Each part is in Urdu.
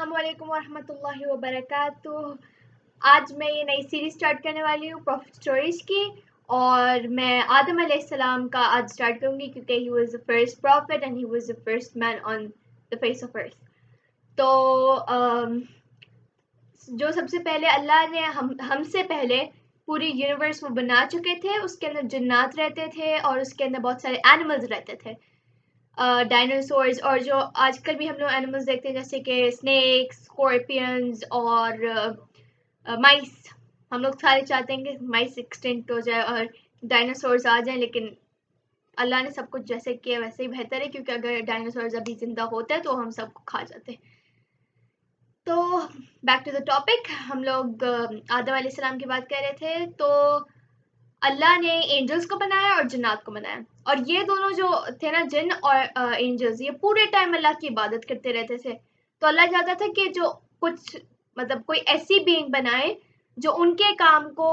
السلام علیکم ورحمۃ اللہ وبرکاتہ. آج میں یہ نئی سیریز سٹارٹ کرنے والی ہوں پروفٹ اسٹوریز کی، اور میں آدم علیہ السلام کا آج سٹارٹ کروں گی کیونکہ he was the first prophet and he was the first man on the face of earth. تو جو سب سے پہلے اللہ نے ہم سے پہلے پوری یونیورس وہ بنا چکے تھے. اس کے اندر جنات رہتے تھے اور اس کے اندر بہت سارے اینیملز رہتے تھے، ڈائناسورز، اور جو آج کل بھی ہم لوگ اینیملز دیکھتے ہیں جیسے کہ اسنیکس، اسکورپینز اور مائس. ہم لوگ سارے چاہتے ہیں کہ مائس ایکسٹینٹ ہو جائے اور ڈائناسورز آ جائیں، لیکن اللہ نے سب کچھ جیسے کیا ویسے ہی بہتر ہے، کیونکہ اگر ڈائناسورز ابھی زندہ ہوتے تو ہم سب کو کھا جاتے. تو بیک ٹو دا ٹاپک، ہم لوگ آدم علیہ السلام کی بات کر رہے تھے. تو اللہ نے اینجلز کو بنایا اور جنات کو بنایا، اور یہ دونوں جو تھے نا، جن اور اینجلز، یہ پورے ٹائم اللہ کی عبادت کرتے رہتے تھے. تو اللہ چاہتا تھا کہ جو کچھ مطلب کوئی ایسی بینگ بنائے جو ان کے کام کو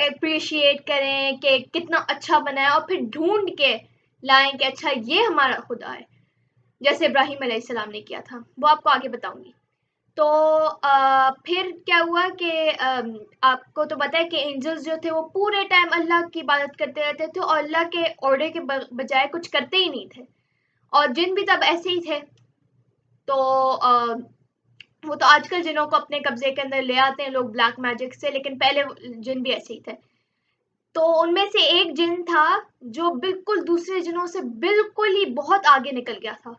اپریشیٹ کریں کہ کتنا اچھا بنایا، اور پھر ڈھونڈ کے لائیں کہ اچھا یہ ہمارا خدا ہے، جیسے ابراہیم علیہ السلام نے کیا تھا. وہ آپ کو آگے بتاؤں گی. تو پھر کیا ہوا کہ آپ کو تو پتا ہے کہ اینجلز جو تھے وہ پورے ٹائم اللہ کی عبادت کرتے رہتے تھے اور اللہ کے آرڈر کے بجائے کچھ کرتے ہی نہیں تھے. اور جن بھی تب ایسے ہی تھے. تو وہ تو آج کل جنوں کو اپنے قبضے کے اندر لے آتے ہیں لوگ بلیک میجک سے، لیکن پہلے جن بھی ایسے ہی تھے. تو ان میں سے ایک جن تھا جو بالکل دوسرے جنوں سے بالکل ہی بہت آگے نکل گیا تھا.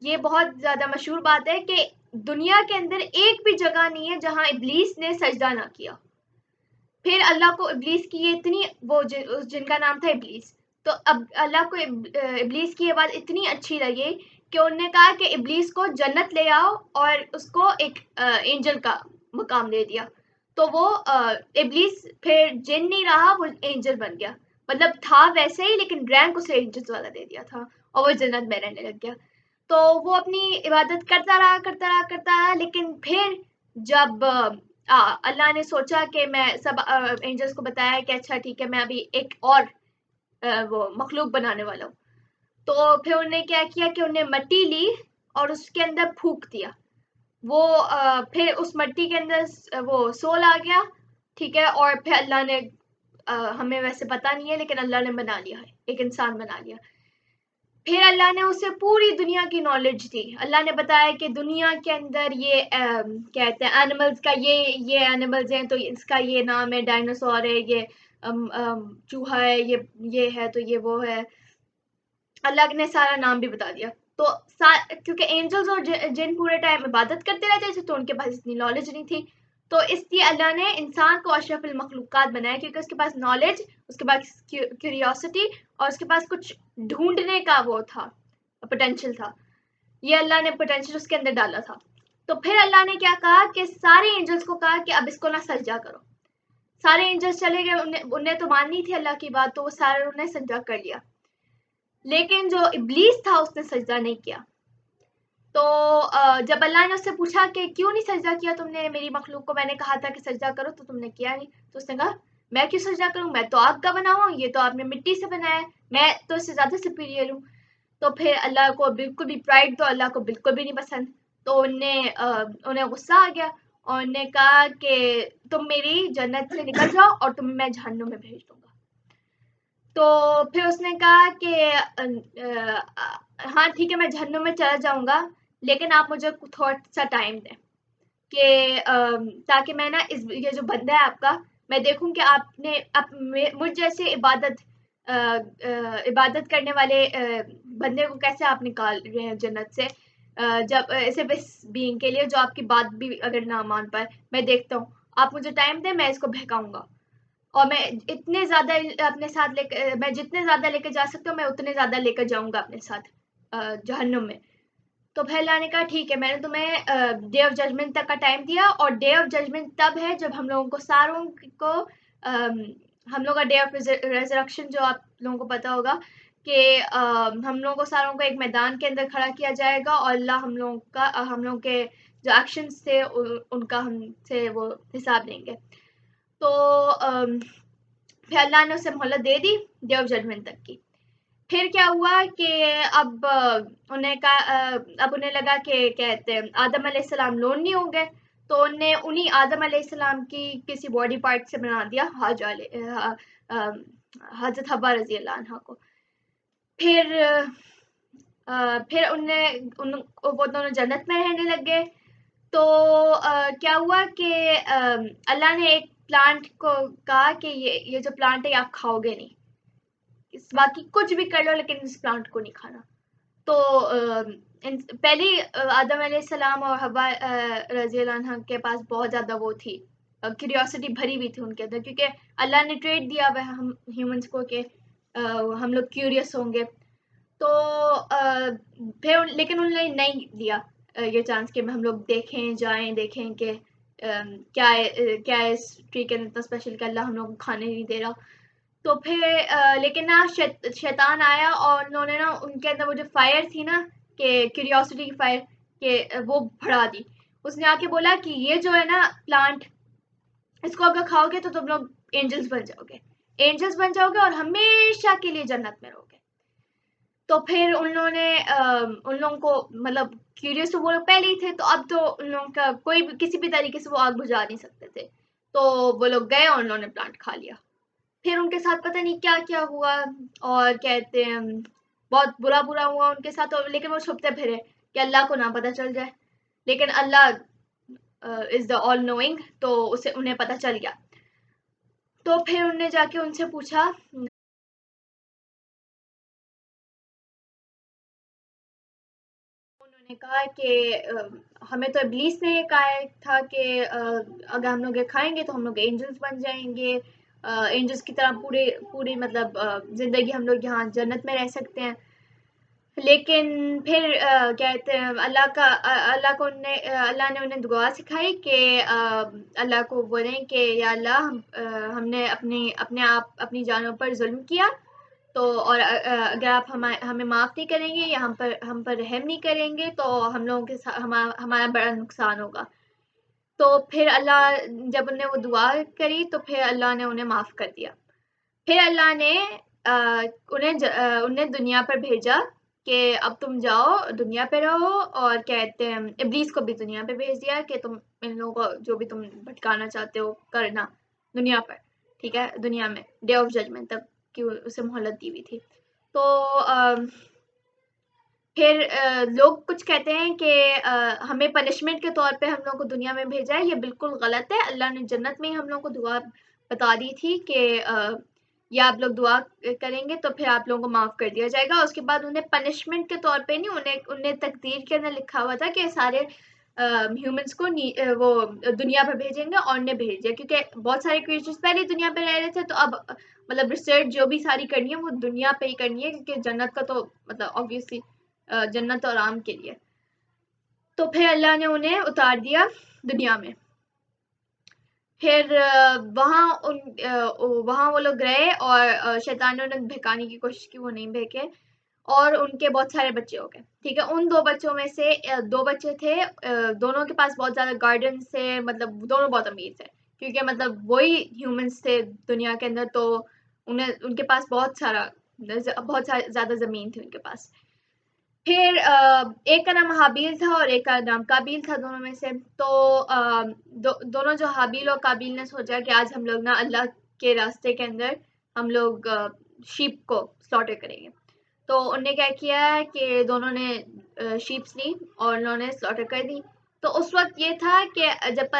یہ بہت زیادہ مشہور بات ہے کہ دنیا کے اندر ایک بھی جگہ نہیں ہے جہاں ابلیس نے سجدہ نہ کیا. پھر اللہ کو ابلیس کی یہ اتنی اس جن کا نام تھا ابلیس. تو اب اللہ کو ابلیس کی یہ بات اتنی اچھی لگی کہ انہوں نے کہا کہ ابلیس کو جنت لے آؤ اور اس کو ایک اینجل کا مقام دے دیا. تو وہ ابلیس پھر جن نہیں رہا، وہ اینجل بن گیا. مطلب تھا ویسے ہی، لیکن رینک اسے اینجل والا دے دیا تھا اور وہ جنت میں رہنے لگ گیا. تو وہ اپنی عبادت کرتا رہا، لیکن پھر جب اللہ نے سوچا کہ میں سب اینجلس کو بتایا کہ اچھا ٹھیک ہے، میں ابھی ایک اور وہ مخلوق بنانے والا ہوں. تو پھر انہوں نے کیا کیا کہ انہوں نے مٹی لی اور اس کے اندر پھونک دیا. وہ پھر اس مٹی کے اندر وہ سول آ گیا، ٹھیک ہے. اور پھر اللہ نے ہمیں ویسے پتہ نہیں ہے، لیکن اللہ نے بنا لیا ہے، ایک انسان بنا لیا. پھر اللہ نے اسے پوری دنیا کی نالج دی. اللہ نے بتایا کہ دنیا کے اندر یہ کہتے ہیں اینیملز کا یہ اینیملز ہیں، تو اس کا یہ نام ہے، ڈائناسور ہے، یہ چوہا ہے، یہ ہے، تو یہ وہ ہے. اللہ نے سارا نام بھی بتا دیا. تو کیونکہ اینجلز اور جن پورے ٹائم عبادت کرتے رہتے تھے تو ان کے پاس اتنی نالج نہیں تھی. تو اس لیے اللہ نے انسان کو اشرف المخلوقات بنایا، کیونکہ اس کے پاس نالج، اس کے پاس کیوریوسٹی، اور اس کے پاس کچھ ڈھونڈنے کا وہ تھا، پوٹینشیل تھا. یہ اللہ نے پوٹینشیل اس کے اندر ڈالا تھا. تو پھر اللہ نے کیا کہا کہ سارے اینجلز کو کہا کہ اب اس کو نہ سجدہ کرو. سارے اینجلز چلے گئے، انہیں تو ماننی تھی اللہ کی بات، تو وہ سارے انہوں نے سجدہ کر لیا. لیکن جو ابلیس تھا اس نے سجدہ نہیں کیا. تو جب اللہ نے اس سے پوچھا کہ کیوں نہیں سجدہ کیا تم نے میری مخلوق کو، میں نے کہا تھا کہ سجدہ کرو تو تم نے کیا نہیں. تو اس نے کہا میں کیوں سجدہ کروں، میں تو آگ کا بنا ہوں، یہ تو آپ نے مٹی سے بنایا ہے، میں تو اس سے زیادہ سپیریئر ہوں. تو پھر اللہ کو بالکل بھی پرائڈ تو اللہ کو بالکل بھی نہیں پسند. تو انہیں غصہ آ گیا اور انہوں نے کہا کہ تم میری جنت سے نکل جاؤ اور تمہیں میں جہنم میں بھیج دوں گا. تو پھر اس نے کہا کہ ہاں ٹھیک ہے، میں جہنم میں چلا جاؤں گا، لیکن آپ مجھے تھوڑا سا ٹائم دیں کہ تاکہ میں نا یہ جو بندہ ہے آپ کا، میں دیکھوں کہ آپ نے مجھ جیسے عبادت کرنے والے بندے کو کیسے آپ نکال رہے ہیں جنت سے، جب صرف اس بینگ کے لیے جو آپ کی بات بھی اگر نہ مان پائے. میں دیکھتا ہوں، آپ مجھے ٹائم دیں، میں اس کو بہکاؤں گا، اور میں اتنے زیادہ اپنے ساتھ میں جتنے زیادہ لے کے جا سکتا ہوں میں اتنے زیادہ لے کر جاؤں گا اپنے ساتھ جہنم میں. تو پھر اللہ نے کہا ٹھیک ہے، میں نے تمہیں ڈے آف ججمنٹ تک کا ٹائم دیا، اور ڈے آف ججمنٹ تب ہے جب ہم لوگوں کو ساروں کو ہم لوگ کا ڈے آف ریزرکشن جو آپ لوگوں کو پتا ہوگا کہ ہم لوگوں کو ساروں کو ایک میدان کے اندر کھڑا کیا جائے گا، اور اللہ ہم لوگوں کے جو ایکشنز تھے ان کا ہم سے وہ حساب لیں گے. تو پھر اللہ نے اسے مہلت دے دی ڈے آف ججمنٹ تک کی. پھر کیا ہوا کہ اب انہیں لگا کہ کہتے ہیں آدم علیہ السلام لونلی ہوں گے، تو انہیں آدم علیہ السلام کی کسی باڈی پارٹ سے بنا دیا حضرت حوا رضی اللہ عنہ کو. پھر وہ دونوں جنت میں رہنے لگ گئے. تو کیا ہوا کہ اللہ نے ایک پلانٹ کو کہا کہ یہ جو پلانٹ ہے آپ کھاؤ گے نہیں، باقی کچھ بھی کر لو لیکن اس پلانٹ کو نہیں کھانا. تو پہلے آدم علیہ السلام اور حوا رضی اللہ عنہ کے پاس بہت زیادہ وہ تھی، کیوریوسٹی بھری ہوئی تھی ان کے اندر، کیونکہ اللہ نے ٹریٹ دیا ہوا ہم ہیومنس کو کہ ہم لوگ کیوریس ہوں گے. تو پھر لیکن انہوں نے نہیں دیا یہ چانس کہ ہم لوگ دیکھیں کہ کیا ہے اس ٹری کے اندر اتنا اسپیشل کہ اللہ ہم لوگ کو کھانے نہیں دے رہا. تو پھر لیکن نا شیطان آیا اور انہوں نے نا ان کے اندر وہ جو فائر تھی نا کہ کیوریوسٹی کی فائر کہ وہ بڑھا دی. اس نے آ کے بولا کہ یہ جو ہے نا پلانٹ، اس کو اگر کھاؤ گے تو تم لوگ اینجلز بن جاؤ گے اور ہمیشہ کے لیے جنت میں رہو گے. تو پھر ان لوگوں کو مطلب کیوریس تو وہ لوگ پہلے ہی تھے، تو اب تو ان لوگوں کا کوئی کسی بھی طریقے سے وہ آگ بجھا نہیں سکتے تھے. تو وہ لوگ گئے اور انہوں نے پلانٹ کھا لیا. پھر ان کے ساتھ پتہ نہیں کیا کیا ہوا، اور کہتے ہیں بہت برا ہوا ان کے ساتھ، لیکن وہ چھپتے پھرے کہ اللہ کو نہ پتہ چل جائے. لیکن اللہ از دا آل نوئنگ، تو انہیں پتہ چل گیا. تو پھر انہوں نے جا کے ان سے پوچھا، انہوں نے کہا کہ ہمیں تو ابلیس نے یہ کہا تھا کہ اگر ہم لوگ یہ کھائیں گے تو ہم لوگ اینجلز بن جائیں گے، اینجلز کی طرح پوری مطلب زندگی ہم لوگ یہاں جنت میں رہ سکتے ہیں. لیکن پھر کہتے ہیں اللہ نے انہیں دعا سکھائی کہ اللہ کو بولیں کہ یا اللہ ہم نے اپنی جانوں پر ظلم کیا، تو اور اگر آپ ہمیں معاف نہیں کریں گے یا ہم پر رحم نہیں کریں گے تو ہم لوگوں کے ساتھ ہمارا بڑا نقصان ہوگا. تو پھر اللہ جب انہیں وہ دعا کری تو پھر اللہ نے انہیں معاف کر دیا. پھر اللہ نے انہیں دنیا پر بھیجا کہ اب تم جاؤ دنیا پہ رہو، اور کہتے ہیں ابلیس کو بھی دنیا پہ بھیج دیا کہ تم ان لوگوں کو جو بھی تم بھٹکانا چاہتے ہو کرنا دنیا پر، ٹھیک ہے، دنیا میں ڈے آف ججمنٹ تک کی اسے مہلت دی ہوئی تھی. تو پھر لوگ کچھ کہتے ہیں کہ ہمیں پنشمنٹ کے طور پہ ہم لوگوں کو دنیا میں بھیجا ہے. یہ بالکل غلط ہے. اللہ نے جنت میں ہی ہم لوگوں کو دعا بتا دی تھی کہ یا آپ لوگ دعا کریں گے تو پھر آپ لوگوں کو معاف کر دیا جائے گا. اس کے بعد انہیں پنشمنٹ کے طور پہ نہیں، انہیں تقدیر کے اندر لکھا ہوا تھا کہ سارے ہیومنس کو وہ دنیا پہ بھیجیں گے، اور انہیں بھیج دیا کیونکہ بہت سارے کریچرز پہلے دنیا پہ رہ رہے تھے. تو اب مطلب ریسرچ جو بھی ساری کرنی ہے وہ دنیا پہ ہی کرنی ہے، کیونکہ جنت کا تو مطلب آبویسلی جنت اور آرام کے لیے. تو پھر اللہ نے انہیں اتار دیا دنیا میں. پھر وہاں وہ لوگ رہے اور شیطانوں نے بہکانے کی کوشش کی، وہ نہیں بہکے، اور ان کے بہت سارے بچے ہو گئے. ٹھیک ہے، ان 2 بچوں میں سے 2 بچے تھے، دونوں کے پاس بہت زیادہ گارڈنس تھے، مطلب دونوں بہت امیر تھے کیونکہ مطلب وہی ہیومنس تھے دنیا کے اندر. تو ان کے پاس بہت زیادہ زمین تھی ان کے پاس. پھر ایک کا نام حابیل تھا اور ایک کا نام قابیل تھا دونوں میں سے. تو دونوں جو حابیل اور قابیل نے سوچا کہ آج ہم لوگ نا اللہ کے راستے کے اندر ہم لوگ شیپ کو سلاٹر کریں گے. تو انہوں نے کیا کیا کہ دونوں نے شیپس لی اور انہوں نے سلاٹر کر دی. تو اس وقت یہ تھا کہ جب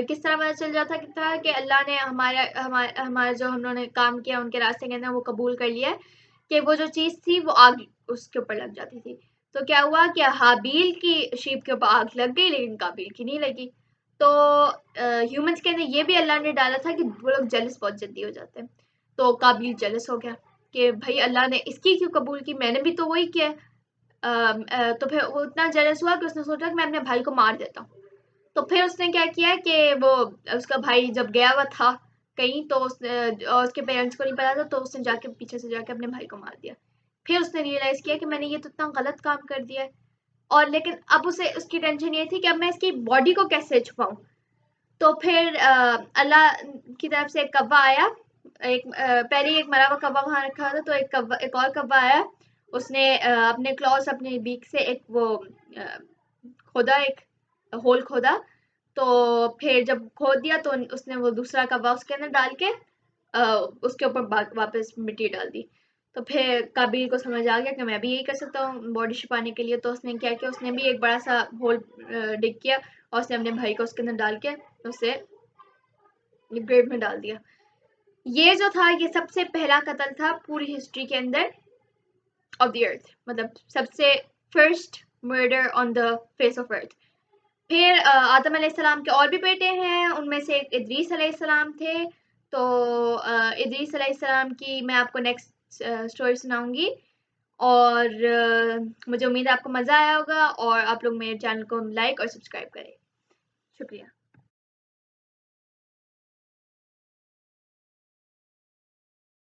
کس طرح پتہ چل جاتا تھا کہ اللہ نے ہمارا جو ہم نے کام کیا ان کے راستے کے اندر وہ قبول کر لیا، کہ وہ جو چیز تھی وہ آگ اس کے اوپر لگ جاتی تھی. تو کیا ہوا کہ حابیل کی شیپ کے اوپر آگ لگ گئی لیکن قابیل کی نہیں لگی. تو ہیومنس کے اندر یہ بھی اللہ نے ڈالا تھا کہ وہ لوگ جلس بہت جلدی ہو جاتے ہیں. تو قابیل جلس ہو گیا کہ بھائی اللہ نے اس کی کیوں قبول کی، میں نے بھی تو وہی کیا. تو پھر وہ اتنا جلس ہوا کہ اس نے سوچا کہ میں اپنے بھائی کو مار دیتا ہوں. تو پھر اس نے کیا کیا کہ وہ اس کا بھائی جب گیا ہوا تھا کہیں تو اس کے پیرنٹس کو نہیں پتا تھا، تو اس نے جا کے پیچھے سے جا کے اپنے بھائی کو مار دیا. پھر اس نے ریئلائز کیا کہ میں نے یہ تو اتنا غلط کام کر دیا ہے، اور لیکن اب اسے اس کی ٹینشن یہ تھی کہ اب میں اس کی باڈی کو کیسے چھپاؤں. تو پھر اللہ کی طرف سے ایک کوا آیا ایک پہلے ایک مرا ہوا کوا وہاں رکھا تھا، تو ایک اور کوا آیا، اس نے اپنے کلوز اپنے بیک سے ایک وہ کھودا، ایک ہول کھودا، تو پھر جب کھود دیا تو اس نے وہ دوسرا کوا اس کے اندر ڈال کے اس کے اوپر واپس مٹی ڈال دی. تو پھر قابیل کو سمجھ آ گیا کہ میں بھی یہی کر سکتا ہوں باڈی چھپانے کے لیے. تو اس نے کیا کیا، اس نے بھی ایک بڑا سا ہول ڈگ کیا اور اس نے اپنے بھائی کو اس کے اندر ڈال کے اسے گریو میں ڈال دیا. یہ جو تھا یہ سب سے پہلا قتل تھا پوری ہسٹری کے اندر آف دی ارتھ، مطلب سب سے first murder on the face of earth. پھر آدم علیہ السلام کے اور بھی بیٹے ہیں، ان میں سے ایک ادریس علیہ السلام تھے. تو ادریس علیہ السلام کی میں آپ کو نیکسٹ اسٹوری سناؤں گی. اور مجھے امید ہے آپ کو مزہ آیا ہوگا، اور آپ لوگ میرے چینل کو لائک اور سبسکرائب کریں. شکریہ.